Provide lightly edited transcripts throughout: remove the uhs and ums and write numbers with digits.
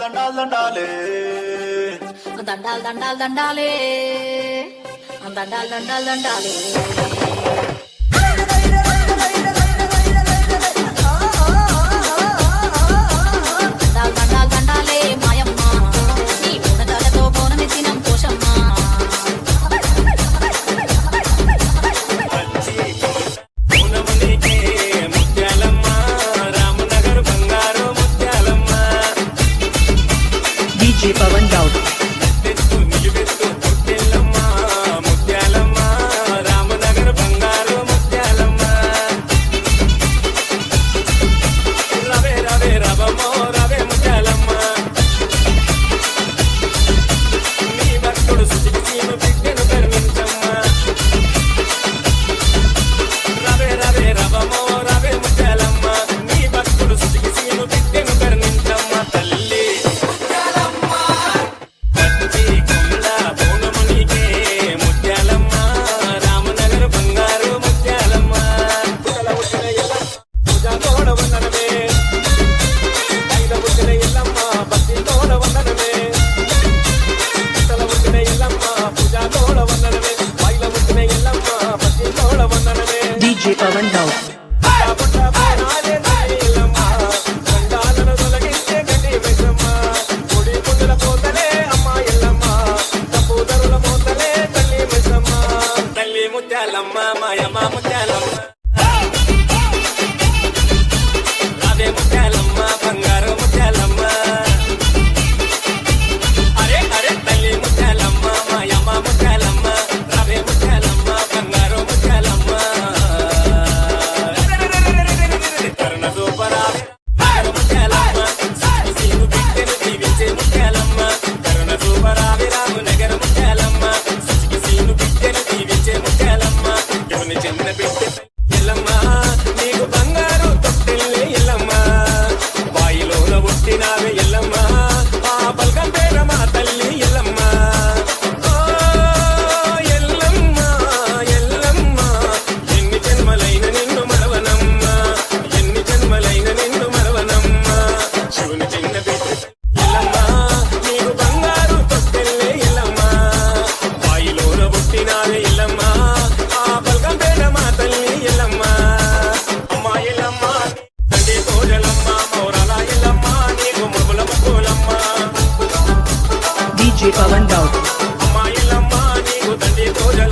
దండాలు దండాలే దండాలు దండాలు దండాలే దండాలు దండాలు దండాలే దండాలు దండాలు దండాలే మాయమ్మ నీ పూనకాలతో పౌనమిత్తినం Poshamma DJ Pawan Daud. DJ Pawan Daud. DJ Pawan Daud.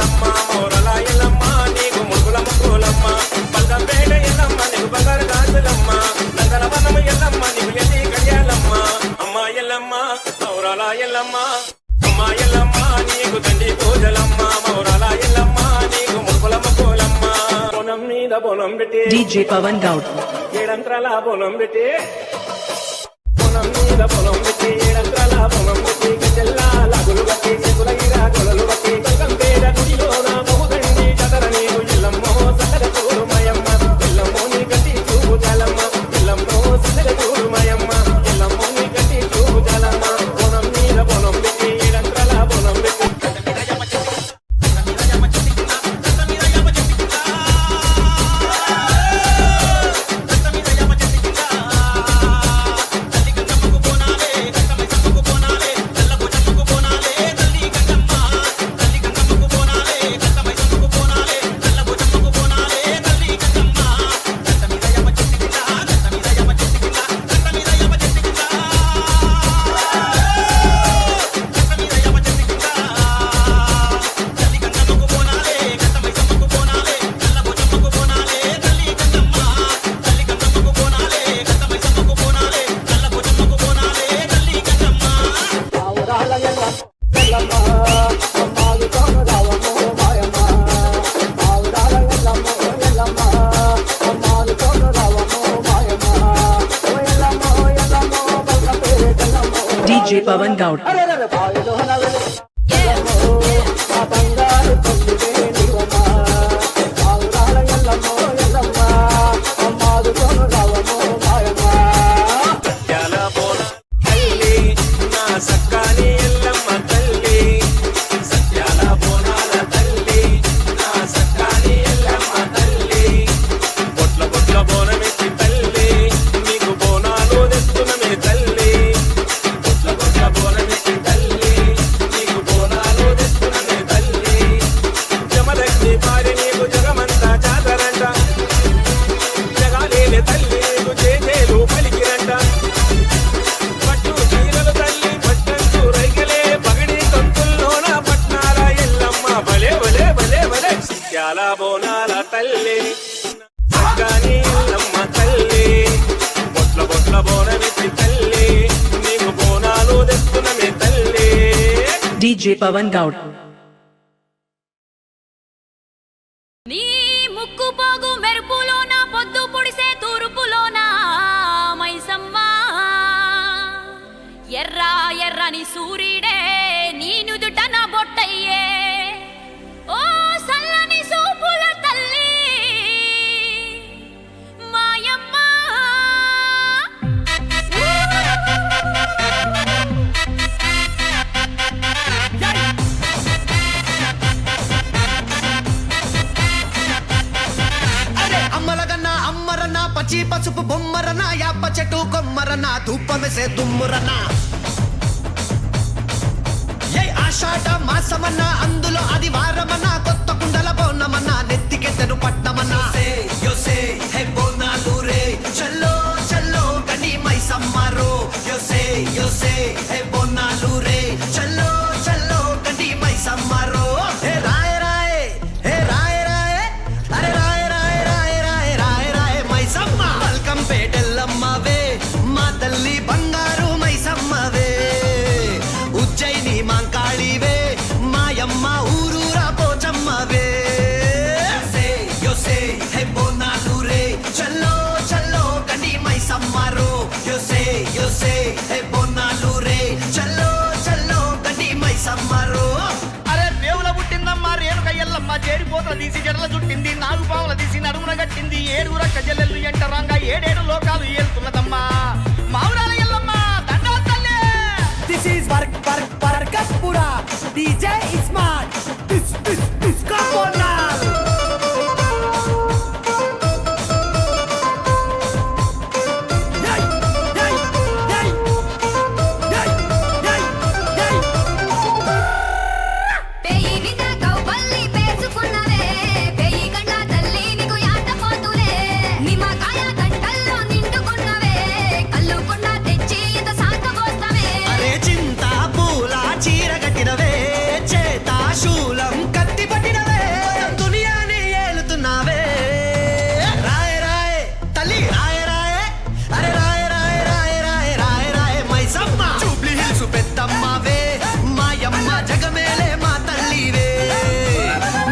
DJ Pawan Daud. DJ Pawan Daud. బోనాల తల్లి కానీ ఎల్లమ్మ తల్లి బొట్ల బొట్ల బోనమిచ్చి తల్లి నీకు బోనాలు తెస్తున్నమే తల్లి DJ Pawan Gaud. నీ ముక్కు పోగు మెరుపులోన పొద్దు పొడిసే తూర్పులోన మైసమ్మ ఎర్ర ఎర్రని సూర్యుడే నీ నుదుట నా బొట్టయ్యే ఓ సల్లని సూపుల తల్లి మాయమ్మ అమ్మలగన్నా అమ్మరన్నా పచ్చి పసుపు బొమ్మరన్నా యాప చెట్టు కొమ్మరన్నా ధూపమెసే దుమ్మురన్నా ఏ ఆషాఢ మాసమన్నా అందులో అది వారమన్నా కొత్త కుండల బోనమన్నా నెత్తికెత్తను పట్నమన్నా యోసే హే బోనాలు రే చల్లో చల్లో గని మైసమ్మరో యోసే యోసే హే బోనాలు రే చల్లో చల్లో గని మైసమ్మరో హే రాయ్ రాయ్ హే రాయ్ రాయ్ అరే రాయ్ రాయ్ రాయ్ రాయ్ రాయ్ రాయ్ మైసమ్మ వెల్కమ్ పేటెల్లమ్మవే మా తల్లి బంగారు మైసమ్మవే ఉజ్జయిని మాంకాళివే మాయమ్మ ఊరూరా పోచమ్మవే యోసే హే బోనాలు రే చల్లో చల్లో గని మైసమ్మరో యోసే యోసే హే బోనాలు రే చల్లో చల్లో గని మైసమ్మరో అరే దేవుల పుట్టిందమ్మా రేణుక ఎల్లమ్మ చేరిపోతల తీసి జడల చుట్టింది నాలుగు పావుల తీసి నడుమున కట్టింది ఏడుగుర కజల్లెల్లు ఎంటరాంగా ఏడేడు లోకాలు ఏలుతున్నదమ్మా మావురాల ఎల్లమ్మ దండాలు తల్లి. This is Vargapura. DJ is smart. This come on now. Yay, yay, yay, yay, yay, yay. పేయి విద కౌపల్లి పేసుకున్నవే పేయి కండ్ల తల్లి నీకు యాట పోతులే నిమ్మకాయ గంటల్లో నిండుకున్నవే కల్లు కొండ తెచ్చి ఇంత సాకబోస్తవే అరే చింత పూల చీర కట్టినవే చేత శూలం కత్తి పట్టినవే దునియాని ఏలుతున్నావే రాయ్ రాయ్ తల్లి రాయ్ రాయ్ అరే రాయ్ రాయ్ రాయ్ రాయ్ రాయ్ రాయ్ మైసమ్మ జూబ్లీ హిల్స్ పెద్దమ్మవే మాయమ్మ జగమేలే మా తల్లివే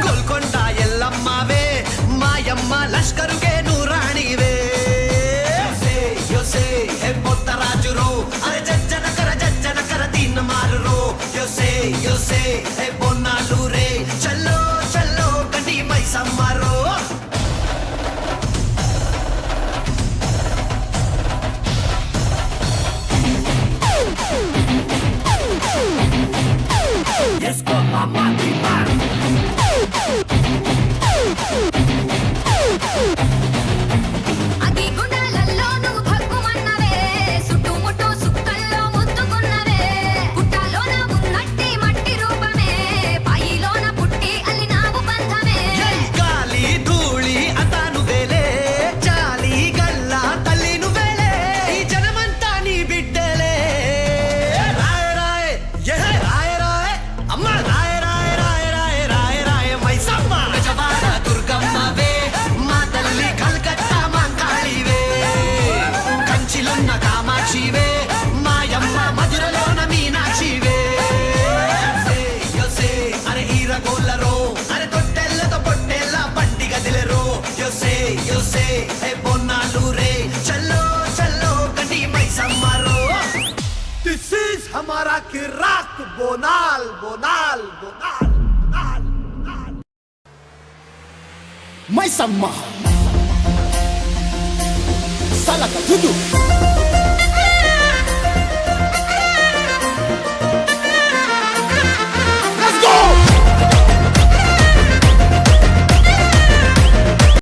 గోల్కొండ ఎల్లమ్మవే మాయమ్మ లష్కరుకే నూరాణివే యోసే హే పొత్తరాజురో అరే జజ్జన కర దీన్ మారురో యోసే యోసే హే బోనాలు రే చల్లో చల్లో గని మైసమ్మరో Yes, go mama, di man. అగి గుండాలల్లో నువ్వు భగ్గుమన్నవే సుట్టుముట్టు సుక్కల్లో ముద్దుకున్నవే పుట్టాలోన ఉన్నట్టి మట్టి రూపమే పాయిలోన పుట్టి అల్లినావు బంధమే గాలి ధూళి అతాను వేలే చాలి గల్ల తల్లి నువ్వేలే ఈ జనమంతా నీ బిడ్డలే రాయ్ రాయ్ ఏ రాయ్ రాయ్ అమ్మ రాయ్ రాయ్ రాయ్ రాయ్ రాయ్ రాయ్ మైసమ్మ గజవాడ దుర్గమ్మవే మా తల్లి కల్కత్తా మాంకాళివే కంచిలున్న కామాక్షివే మాయమ్మ మధురలోన మీనాక్షివే యోసే అరే ఈరగోళ్ళరో అరే తొట్టెల్లతో పొట్టెల్ల పండిగ దిలెరో యోసే యోసే హే బోనాలు రే చల్లో చల్లో గని మైసమ్మరో This is हमारा किराक Bonalu Bonalu Bonalu Bonalu Bonalu. Maysamma. Salaka tudu.